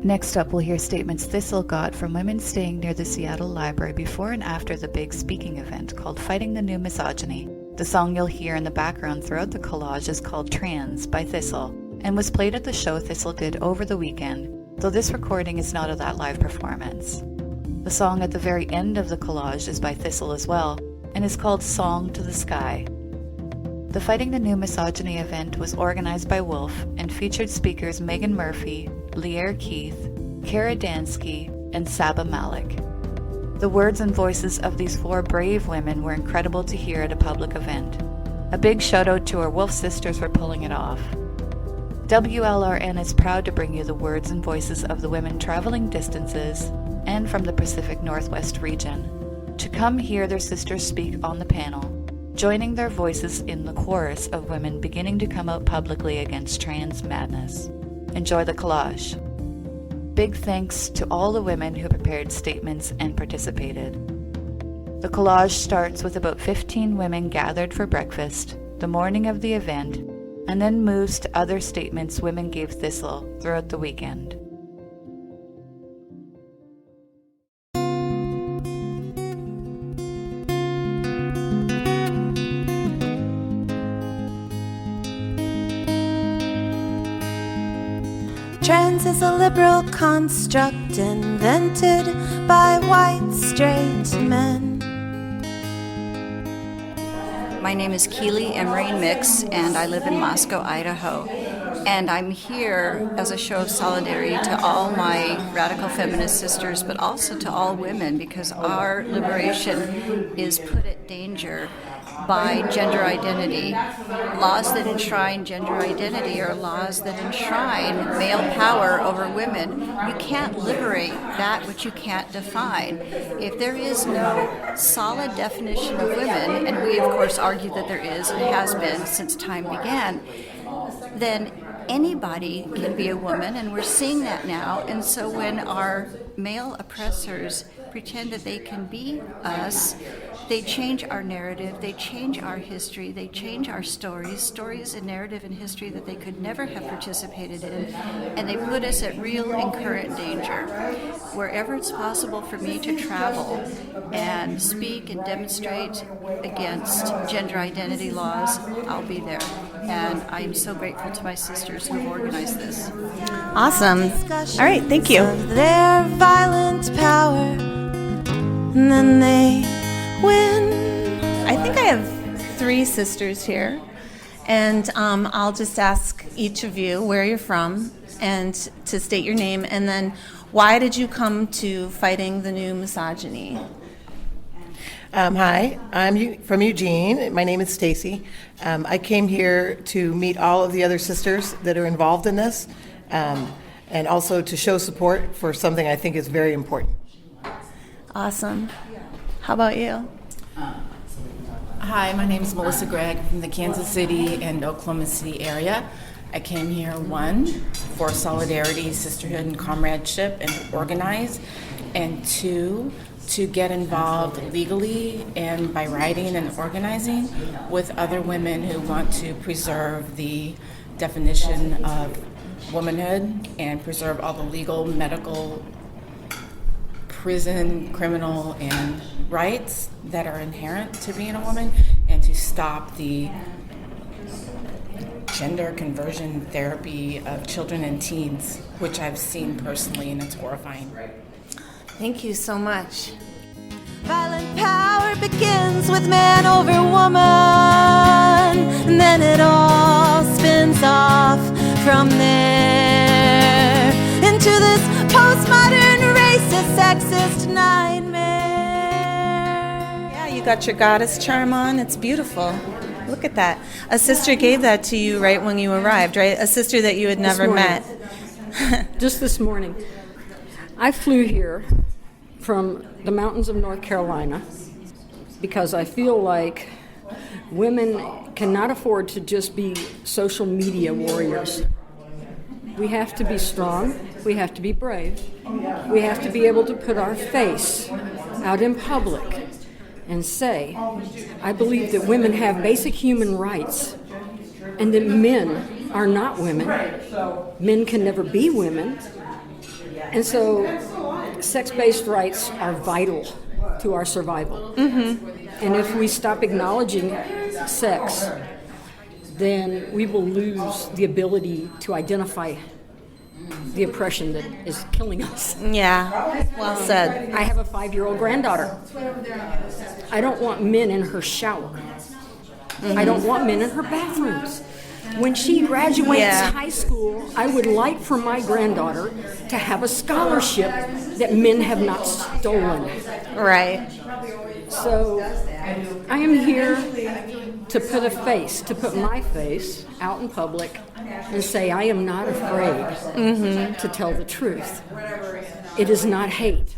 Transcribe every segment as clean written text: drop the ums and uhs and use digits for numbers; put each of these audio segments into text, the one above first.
Next up, we'll hear statements Thistle got from women staying near the Seattle Library before and after the big speaking event called Fighting the New Misogyny. The song you'll hear in the background throughout the collage is called Trans by Thistle and was played at the show Thistle did over the weekend, though this recording is not of that live performance. The song at the very end of the collage is by Thistle as well and is called Song to the Sky. The Fighting the New Misogyny event was organized by Wolf and featured speakers Meghan Murphy, Lierre Keith, Dansky, and Saba Malik. The words and voices of these 4 brave women were incredible to hear at a public event. A big shout out to our Wolf sisters for pulling it off. WLRN is proud to bring you the words and voices of the women traveling distances and from the Pacific Northwest region to come hear their sisters speak on the panel, joining their voices in the chorus of women beginning to come out publicly against trans madness. Enjoy the collage. Big thanks to all the women who prepared statements and participated. The collage starts with about 15 women gathered for breakfast the morning of the event and then moves to other statements women gave Thistle throughout the weekend. Trans is a liberal construct invented by white straight men. My name is Keely Emrain Mix, and I live in Moscow, Idaho. And I'm here as a show of solidarity to all my radical feminist sisters, but also to all women, because our liberation is put at danger by gender identity. Laws that enshrine gender identity are laws that enshrine male power over women. You can't liberate that which you can't define. If there is no solid definition of women, and we of course argue that there is and has been since time began, then anybody can be a woman, and we're seeing that now. And so when our male oppressors pretend that they can be us, they change our narrative, they change our history, they change our stories and narrative and history that they could never have participated in, and they put us at real and current danger. Wherever it's possible for me to travel and speak and demonstrate against gender identity laws, I'll be there. And I am so grateful to my sisters who have organized this. Awesome. All right, thank you. Their violent power, and then they win. I think I have 3 sisters here, and I'll just ask each of you where you're from and to state your name, and then why did you come to Fighting the New Misogyny? Hi, I'm from Eugene. My name is Stacy. I came here to meet all of the other sisters that are involved in this, and also to show support for something I think is very important. Awesome. How about you? Hi, my name is Melissa Gregg from the Kansas City and Oklahoma City area. I came here, 1, for solidarity, sisterhood, and comradeship, and to organize, and 2, to get involved legally and by writing and organizing with other women who want to preserve the definition of womanhood and preserve all the legal, medical, prison, criminal, and rights that are inherent to being a woman, and to stop the gender conversion therapy of children and teens, which I've seen personally, and it's horrifying. Thank you so much. Violent power begins with man over woman, and then it all spins off from there into this postmodern racist, sexist nightmare. Yeah, you got your goddess charm on. It's beautiful. Look at that. A sister gave that to you right when you arrived, right? A sister that you had never met. Just this morning. I flew here from the mountains of North Carolina because I feel like women cannot afford to just be social media warriors. We have to be strong. We have to be brave. We have to be able to put our face out in public and say, I believe that women have basic human rights and that men are not women. Men can never be women. And so sex-based rights are vital to our survival. And if we stop acknowledging sex, then we will lose the ability to identify the oppression that is killing us. Yeah, well said. I have a 5-year-old granddaughter. I don't want men in her shower. I don't want men in her bathrooms. When she graduates high school, I would like for my granddaughter to have a scholarship that men have not stolen. Right. So I am here to put my face out in public and say I am not afraid to tell the truth. It is not hate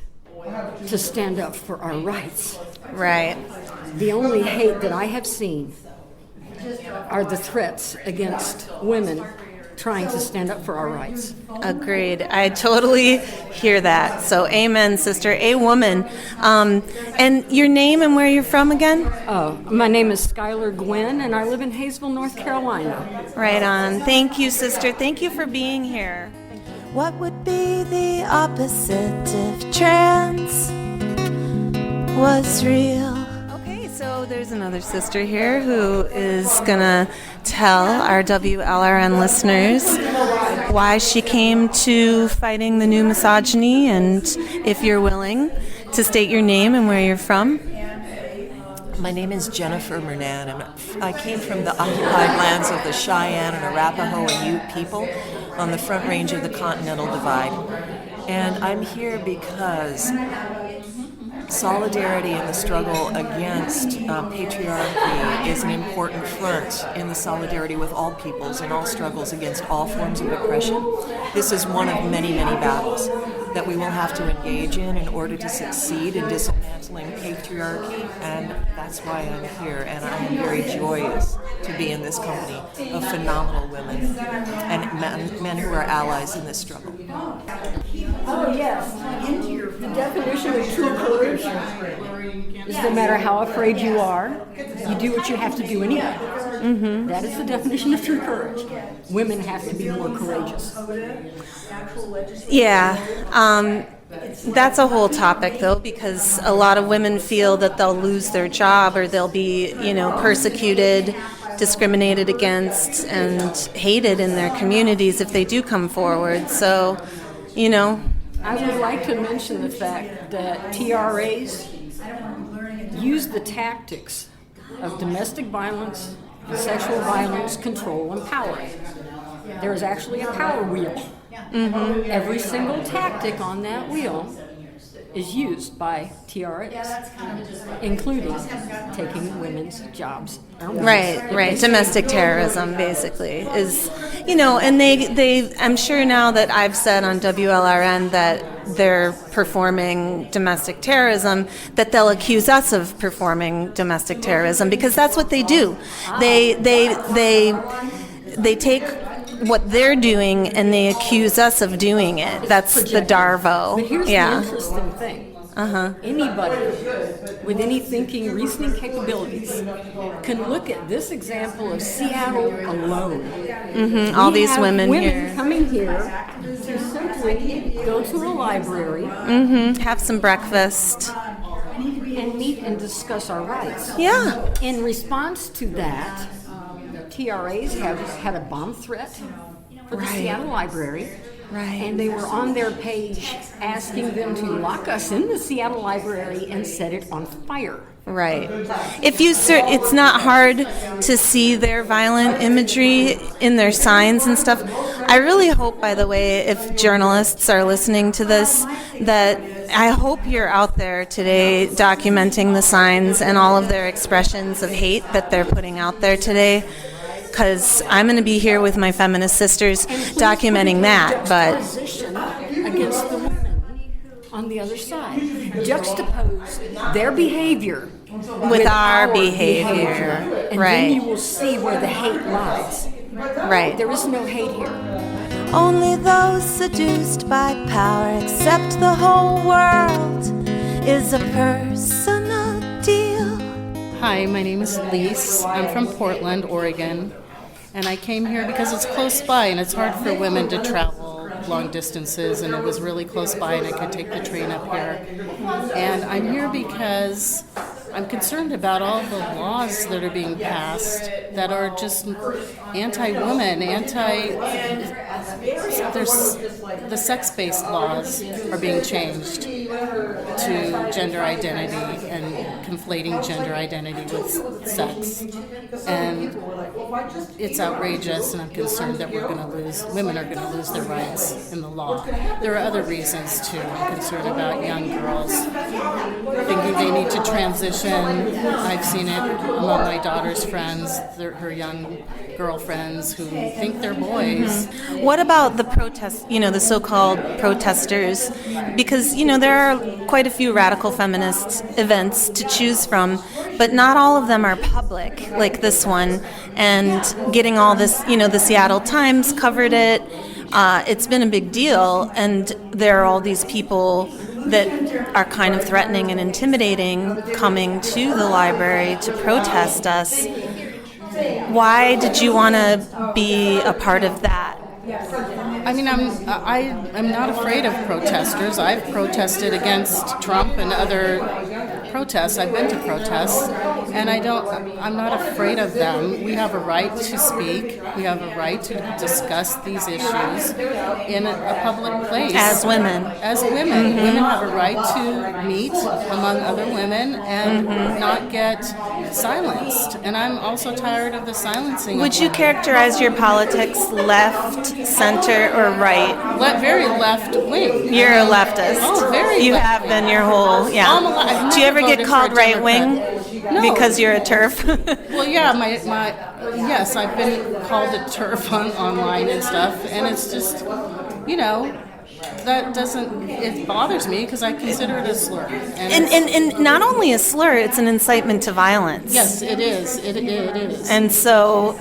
to stand up for our rights. Right. The only hate that I have seen are the threats against women trying to stand up for our rights. Agreed. I totally hear that. So amen, sister. A woman. And your name and where you're from again? My name is Skylar Gwynn, and I live in Hayesville, North Carolina. Right on. Thank you, sister. Thank you for being here. What would be the opposite if trans was real? Okay, so there's another sister here who is going to tell our WLRN listeners why she came to Fighting the New Misogyny, and if you're willing to state your name and where you're from. My name is Jennifer Mernan, and I came from the occupied lands of the Cheyenne and Arapaho and Ute people on the Front Range of the Continental Divide. And I'm here because solidarity in the struggle against patriarchy is an important front in the solidarity with all peoples and all struggles against all forms of oppression. This is one of many, many battles that we will have to engage in order to succeed in dismantling patriarchy, and that's why I'm here, and I'm very joyous to be in this company of phenomenal women and men who are allies in this struggle. Oh, yes. The definition of true courage is no matter how afraid you are, you do what you have to do anyway. That is the definition of true courage. Women have to be more courageous. Yeah. That's a whole topic, though, because a lot of women feel that they'll lose their job or they'll be, persecuted, discriminated against, and hated in their communities if they do come forward. So, I would like to mention the fact that TRAs use the tactics of domestic violence and sexual violence, control, and power. There is actually a power wheel. Every single tactic on that wheel is used by TRAs, including taking women's jobs. Right. Domestic terrorism, basically, is, and they, I'm sure now that I've said on WLRN that they're performing domestic terrorism, that they'll accuse us of performing domestic terrorism, because that's what they do. They take what they're doing and they accuse us of doing it. That's the DARVO. But here's the interesting thing. Anybody with any thinking, reasoning capabilities can look at this example of Seattle alone. All these women here coming here to simply go to a library, have some breakfast, and meet and discuss our rights. Yeah. In response to that, TRAs have had a bomb threat for the Seattle Library. Right. And they were on their page asking them to lock us in the Seattle Library and set it on fire. Right. It's not hard to see their violent imagery in their signs and stuff. I really hope, by the way, if journalists are listening to this, that I hope you're out there today documenting the signs and all of their expressions of hate that they're putting out there today. Because I'm going to be here with my feminist sisters documenting that, but against the women on the other side, juxtapose their behavior with our behavior, and then you will see where the hate lies. Right. There is no hate here. Only those seduced by power accept the whole world is a personal deal. Hi, my name is Lise. I'm from Portland, Oregon, and I came here because it's close by and it's hard for women to travel long distances, and it was really close by, and I could take the train up here. And I'm here because I'm concerned about all the laws that are being passed that are just anti-woman, the sex-based laws are being changed to gender identity and conflating gender identity with sex. And it's outrageous, and I'm concerned that women are going to lose their rights in the law. There are other reasons too. I'm concerned about young girls thinking they need to transition. I've seen it among my daughter's friends, her young girlfriends who think they're boys. What about the protests, the so-called protesters? Because, there are quite a few radical feminist events to choose from, but not all of them are public, like this one. And getting all this, the Seattle Times covered it. It's been a big deal, and there are all these people that are kind of threatening and intimidating coming to the library to protest us. Why did you want to be a part of that? I mean, I'm not afraid of protesters. I've protested against Trump and other protests. I've been to protests, and I'm not afraid of them. We have a right to speak. We have a right to discuss these issues in a public place. As women. Women have a right to meet among other women and not get silenced. And I'm also tired of the silencing. Would you characterize your politics left, center, or right? Very left wing. You're a leftist. Oh, very. You have been your whole, yeah. Do you ever get called right wing? No. Because you're a TERF? Well, yeah, yes, I've been called a TERF online and stuff, and it's just, it bothers me because I consider it a slur. And not only a slur, it's an incitement to violence. Yes, it is. It is. And so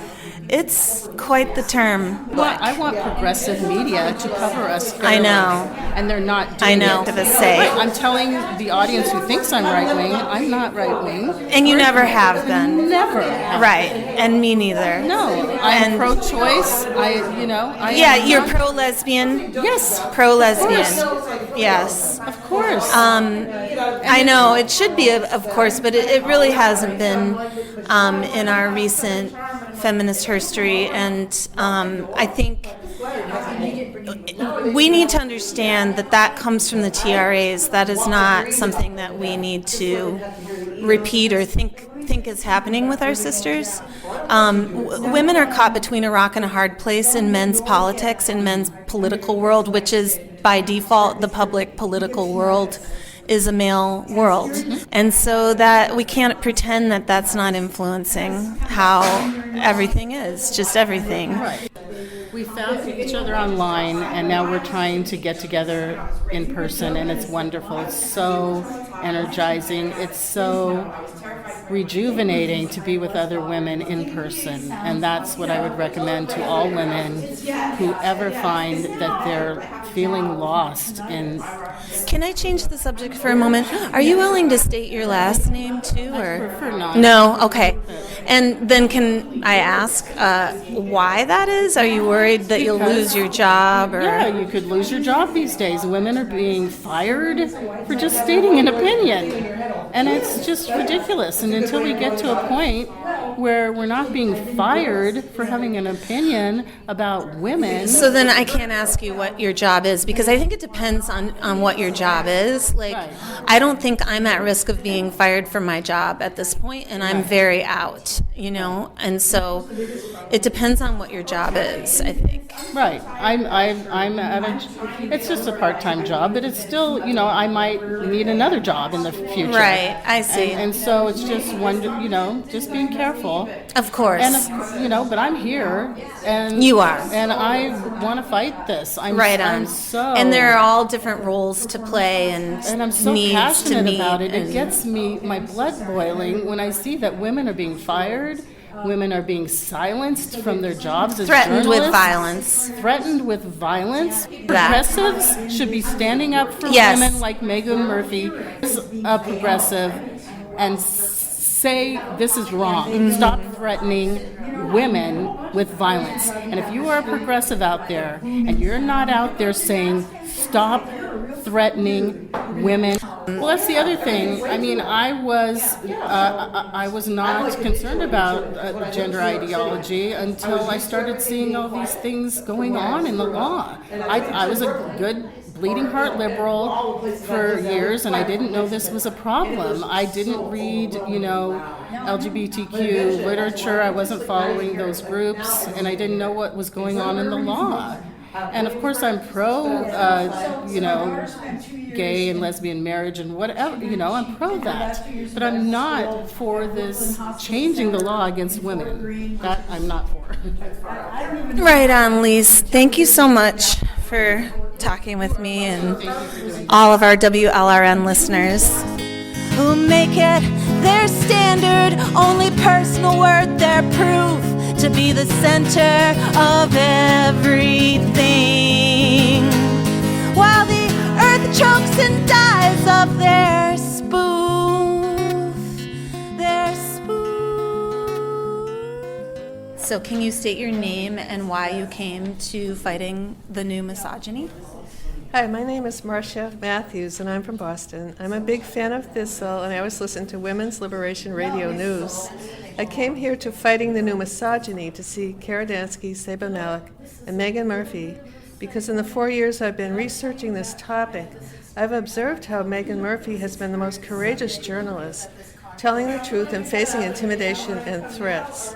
it's quite the term. I want progressive media to cover us fairly. I know. And they're not doing it. I know. To the say. I'm telling the audience who thinks I'm right-wing, I'm not right-wing. And you never have been. Never. Right. And me neither. No. I'm pro-choice. You're pro-lesbian? Yes. Pro-lesbian. Yes. Of course. I know. It should be, of course, but it really hasn't been in our recent feminist history, and I think we need to understand that comes from the TRAs. That is not something that we need to repeat or think is happening with our sisters. Women are caught between a rock and a hard place in men's politics, in men's political world, which is by default the public political world is a male world. And so that we can't pretend that that's not influencing how everything is, just everything. Right. We found each other online, and now we're trying to get together in person, and it's wonderful. It's so energizing. It's so rejuvenating to be with other women in person, and that's what I would recommend to all women who ever find that they're feeling lost in. Can I change the subject for a moment? Are you willing to state your last name too, or? I prefer not. No, okay. And then can I ask why that is? Are you worried that you'll lose your job? Or? Yeah, you could lose your job these days. Women are being fired for just stating an opinion, and it's just ridiculous. And until we get to a point where we're not being fired for having an opinion about women. So then I can't ask you what your job is, because I think it depends on what your job is. Like, right. I don't think I'm at risk of being fired from my job at this point, and I'm very out, and so it depends on what your job is, I think. Right. I'm at it's just a part-time job, but it's still, I might need another job in the future. Right, I see. And so it's just just being careful. Of course. And, but I'm here. And you are. And I want to fight this. I'm so. And there are all different roles to play and I'm so needs passionate to meet. About it. It gets my blood boiling when I see that women are being fired. Women are being silenced from their jobs as threatened journalists. with violence. Threatened with violence. Progressives should be standing up for women like Meghan Murphy, a progressive, and say this is wrong. Stop threatening women with violence. And if you are a progressive out there and you're not out there saying, stop threatening women. Well, that's the other thing. I mean, I was not concerned about gender ideology until I started seeing all these things going on in the law. I was a good bleeding heart liberal for years, and I didn't know this was a problem. I didn't read, LGBTQ literature. I wasn't following those groups, and I didn't know what was going on in the law. And of course, I'm pro, gay and lesbian marriage and whatever, I'm pro that. But I'm not for this changing the law against women. That I'm not for. Right on, Lise. Thank you so much for talking with me and all of our WLRN listeners. Who make it their standard, only personal worth, their proof to be the center of everything, while the earth chokes and dies of their spoof. So can you state your name and why you came to fighting the new misogyny? Hi, my name is Marcia Matthews, and I'm from Boston. I'm a big fan of Thistle, and I always listen to Women's Liberation Radio News. I came here to Fighting the New Misogyny to see Dansky, Saba, Malik, and Meghan Murphy, because in the 4 years I've been researching this topic, I've observed how Meghan Murphy has been the most courageous journalist, telling the truth and facing intimidation and threats.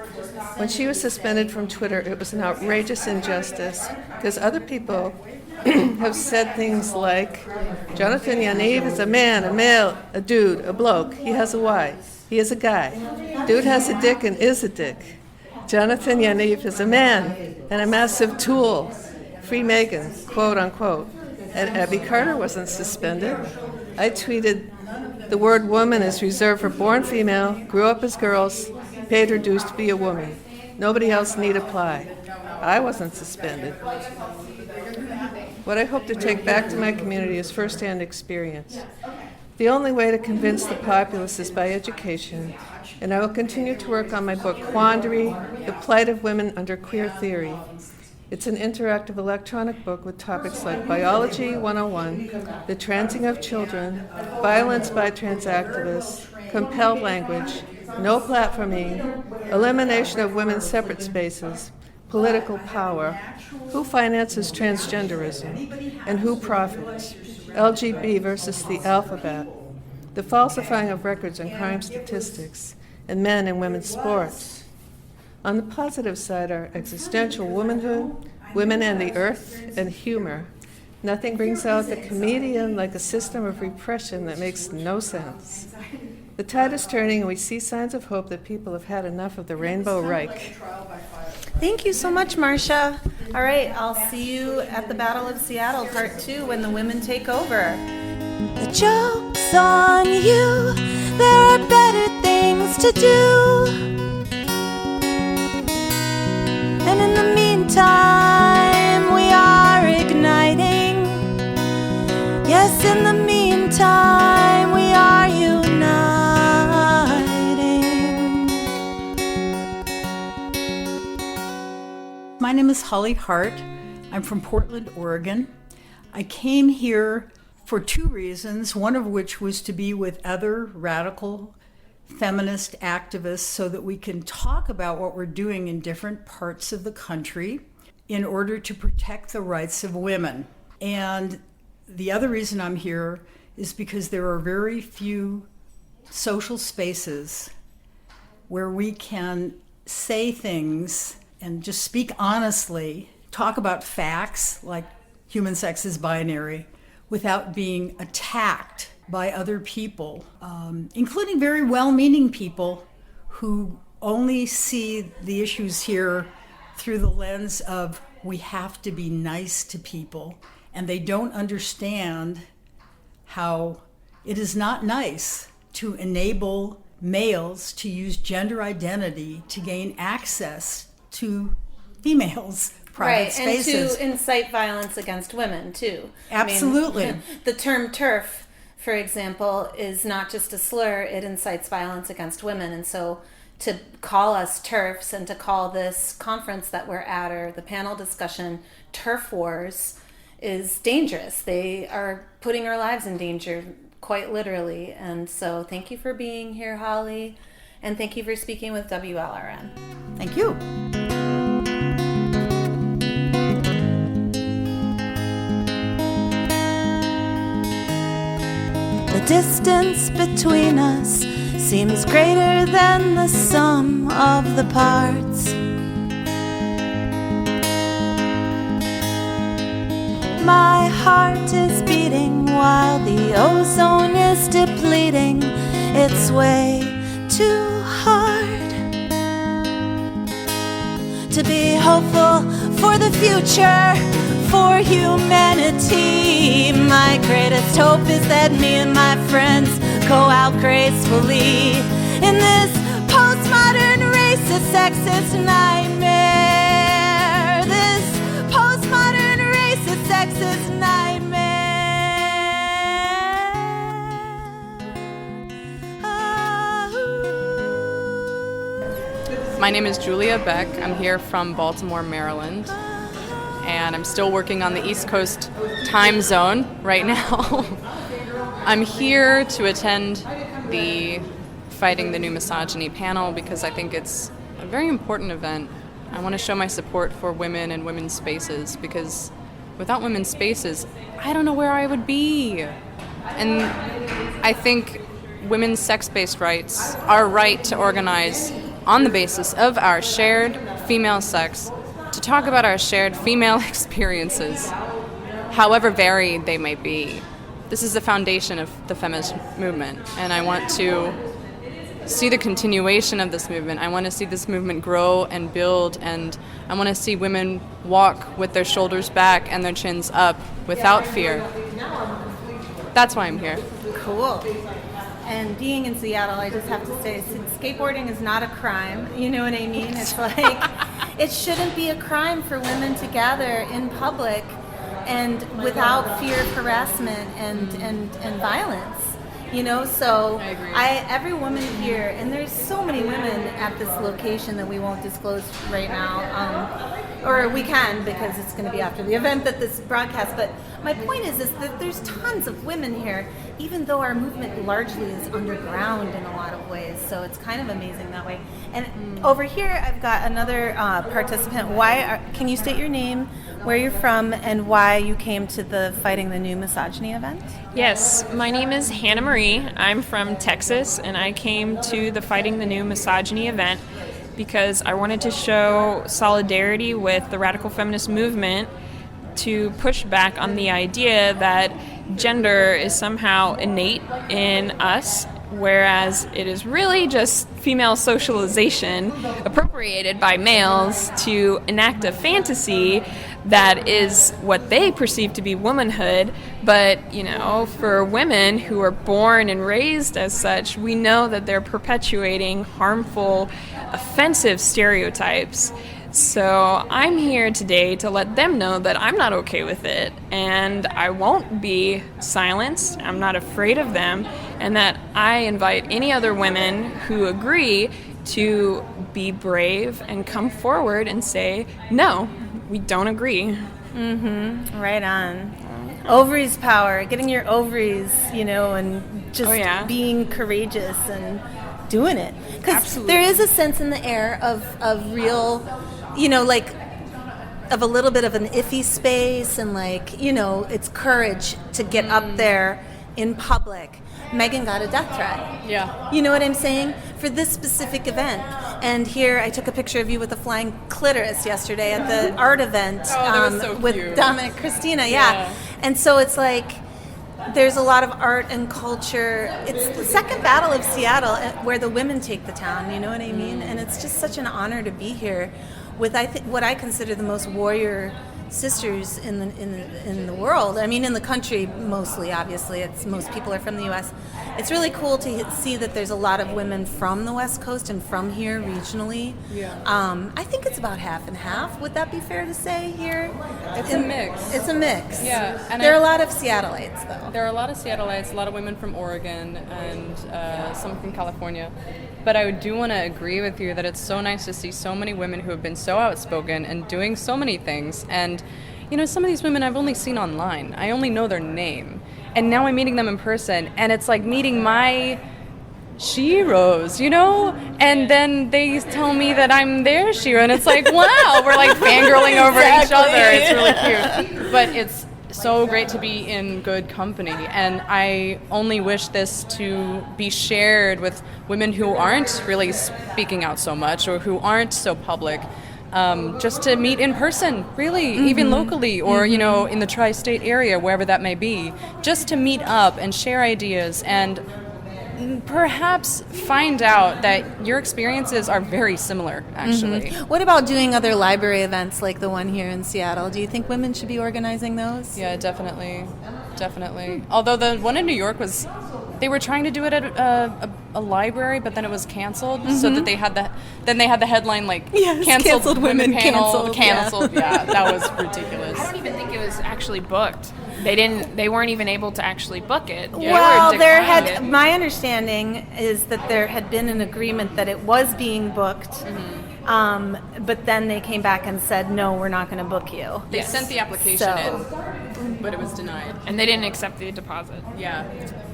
When she was suspended from Twitter, it was an outrageous injustice, because other people have said things like, Jonathan Yaniv is a man, a male, a dude, a bloke. He has a wife. He is a guy. Dude has a dick and is a dick. Jonathan Yaniv is a man and a massive tool. Free Meghan, quote unquote. And Abby Carter wasn't suspended. I tweeted, the word woman is reserved for born female, grew up as girls, paid her dues to be a woman. Nobody else need apply. I wasn't suspended. What I hope to take back to my community is firsthand experience. The only way to convince the populace is by education, and I will continue to work on my book, Quandary, The Plight of Women Under Queer Theory. It's an interactive electronic book with topics like Biology 101, the transing of children, violence by trans activists, compelled language, no platforming, elimination of women's separate spaces, political power, who finances transgenderism, and who profits, LGB versus the alphabet, the falsifying of records and crime statistics, and men and women's sports. On the positive side are existential womanhood, women and the earth, and humor. Nothing brings out the comedian like a system of repression that makes no sense. The tide is turning, and we see signs of hope that people have had enough of the Rainbow Reich. Thank you so much, Marcia. All right, I'll see you at the Battle of Seattle, Part 2, when the women take over. The joke's on you, there are better things to do. And in the meantime, we are igniting. Yes, in the meantime, we are uniting. My name is Holly Hart. I'm from Portland, Oregon. I came here for two reasons, one of which was to be with other radical feminist activists so that we can talk about what we're doing in different parts of the country in order to protect the rights of women. And the other reason I'm here is because there are very few social spaces where we can say things and just speak honestly, talk about facts like human sex is binary, without being attacked by other people, including very well-meaning people who only see the issues here through the lens of we have to be nice to people, and they don't understand how it is not nice to enable males to use gender identity to gain access to females' private spaces. And to incite violence against women, too. Absolutely. I mean, the term TERF, for example, is not just a slur, it incites violence against women. And so to call us TERFs and to call this conference that we're at, or the panel discussion, TERF Wars, is dangerous. They are putting our lives in danger, quite literally. And so thank you for being here, Holly, and thank you for speaking with WLRN. Thank you. The distance between us seems greater than the sum of the parts. My heart is beating while the ozone is depleting. It's way too hard to be hopeful for the future, for humanity. My greatest hope is that me and my friends go out gracefully in this postmodern racist sexist nightmare. This postmodern racist sexist nightmare. My name is Julia Beck. I'm here from Baltimore, Maryland, and I'm still working on the East Coast time zone right now. I'm here to attend the Fighting the New Misogyny panel because I think it's a very important event. I want to show my support for women and women's spaces, because without women's spaces, I don't know where I would be. And I think women's sex-based rights, our right to organize on the basis of our shared female sex, to talk about our shared female experiences, however varied they may be. This is the foundation of the feminist movement, and I want to see the continuation of this movement. I want to see this movement grow and build, and I want to see women walk with their shoulders back and their chins up without fear. That's why I'm here. Cool. And being in Seattle, I just have to say, since skateboarding is not a crime, you know what I mean? It's like, it shouldn't be a crime for women to gather in public and without fear of harassment and violence. You know, so every woman here, and there's so many women at this location that we won't disclose right now, or we can because it's going to be after the event that this broadcast. But my point is that there's tons of women here, even though our movement largely is underground in a lot of ways. So it's kind of amazing that way. And over here, I've got another participant. Can you state your name, where you're from, and why you came to the Fighting the New Misogyny event? Yes, my name is Hannah Marie. I'm from Texas, and I came to the Fighting the New Misogyny event because I wanted to show solidarity with the radical feminist movement to push back on the idea that gender is somehow innate in us, whereas it is really just female socialization appropriated by males to enact a fantasy that is what they perceive to be womanhood. But, you know, for women who are born and raised as such, we know that they're perpetuating harmful, offensive stereotypes. So I'm here today to let them know that I'm not okay with it, and I won't be silenced. I'm not afraid of them, and that I invite any other women who agree to be brave and come forward and say, no, we don't agree. Mm-hmm. Right on. Ovaries power, getting your ovaries, you know, and just being courageous and doing it. Because there is a sense in the air of real, you know, like, of a little bit of an iffy space, and like, you know, it's courage to get up there in public. Meghan got a death threat. Yeah. You know what I'm saying? For this specific event. And here, I took a picture of you with a flying clitoris yesterday at the art event with Donna and Christina. Yeah. And so it's like, there's a lot of art and culture. It's the second battle of Seattle where the women take the town, you know what I mean? And it's just such an honor to be here with what I consider the most warrior sisters in the world. I mean, in the country mostly. Obviously, most people are from the U.S. It's really cool to see that there's a lot of women from the West Coast and from here regionally. Yeah. I think it's about half and half. Would that be fair to say here? It's a mix. It's a mix. Yeah. And there are a lot of Seattleites, though. There are a lot of Seattleites, a lot of women from Oregon, and some from California. But I do want to agree with you that it's so nice to see so many women who have been so outspoken and doing so many things. And, some of these women I've only seen online. I only know their name. And now I'm meeting them in person, and it's like meeting my sheroes, And then they tell me that I'm their shero, and it's like, wow, we're like fangirling over each other. It's really cute. But it's so great to be in good company, and I only wish this to be shared with women who aren't really speaking out so much or who aren't so public. Just to meet in person, really, even locally, or in the tri-state area, wherever that may be, just to meet up and share ideas and perhaps find out that your experiences are very similar, actually. What about doing other library events like the one here in Seattle? Do you think women should be organizing those? Yeah, definitely. Although the one in New York they were trying to do it at a library, but then it was canceled, so that they had the headline like canceled women panel canceled. Yeah, that was ridiculous. I don't even think it was actually booked. They weren't even able to actually book it. Well, my understanding is that there had been an agreement that it was being booked. But then they came back and said, no, we're not going to book you. They sent the application in, but it was denied. And they didn't accept the deposit. Yeah.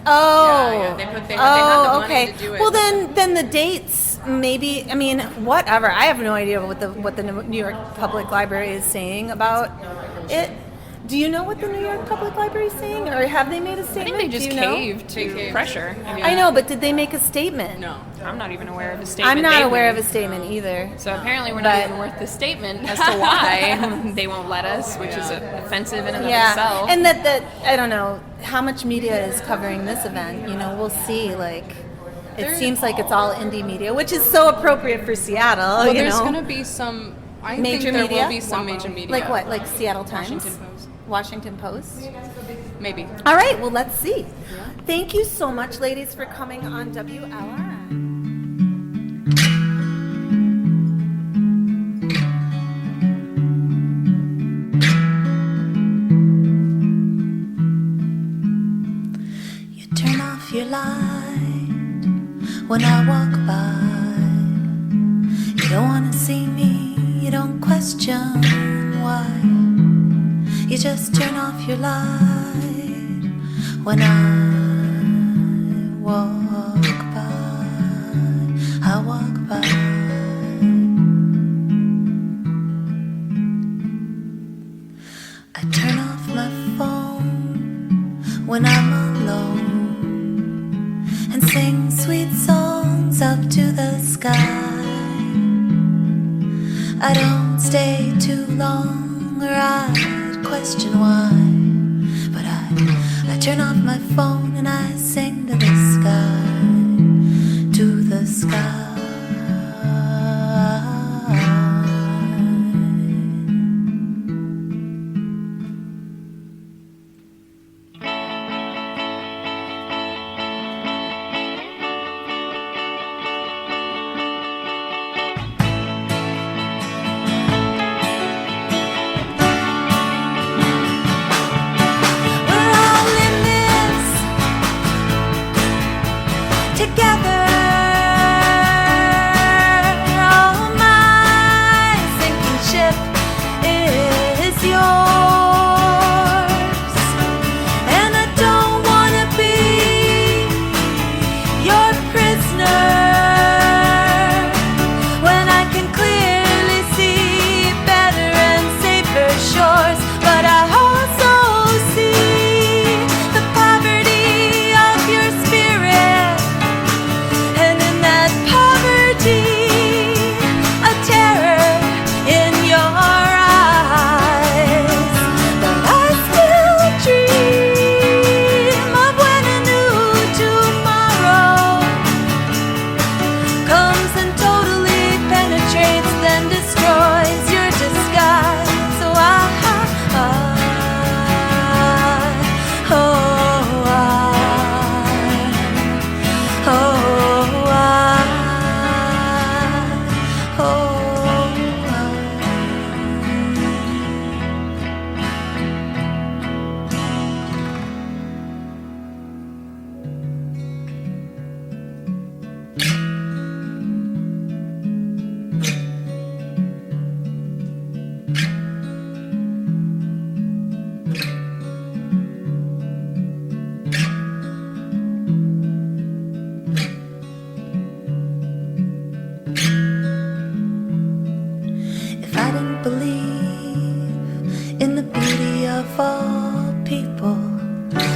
Oh. Yeah. They had the money okay. to do it. Well, then the dates, maybe, I mean, whatever. I have no idea what the New York Public Library is saying about it. Do you know what the New York Public Library is saying, or have they made a statement? I think they just caved to pressure. I know, but did they make a statement? No, I'm not even aware of a statement. I'm not aware of a statement either. So apparently we're not even worth the statement as to why they won't let us, which is offensive in and of itself. And that I don't know how much media is covering this event. We'll see. It seems like it's all indie media, which is so appropriate for Seattle. Well, there's going to be some major think there media. Will be some major media. Like what? Like Seattle Times. Washington Post? Maybe. All right, well, let's see. Yeah. Thank you so much, ladies, for coming on WLRN. You turn off your light when I walk by. You don't want to see me, you don't question why. You just turn off your light when I walk by. I walk by. I turn off my phone when I'm alone and sing sweet songs up to the sky. I don't stay too long or I'd question why, but I turn off my phone and I sing to the sky, to the sky.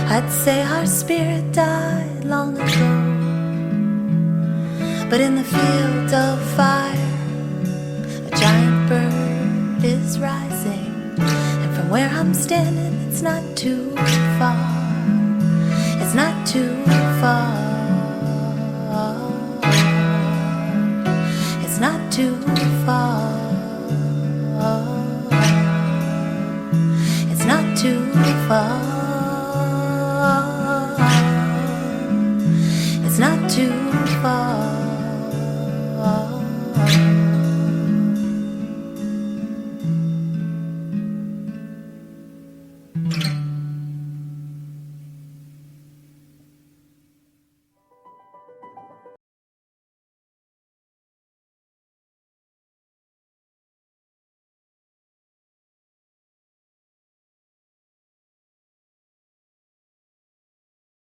I'd say our spirit died long ago. But in the field of fire, a giant bird is rising. And from where I'm standing, it's not too far. It's not too far. It's not too far. It's not too far.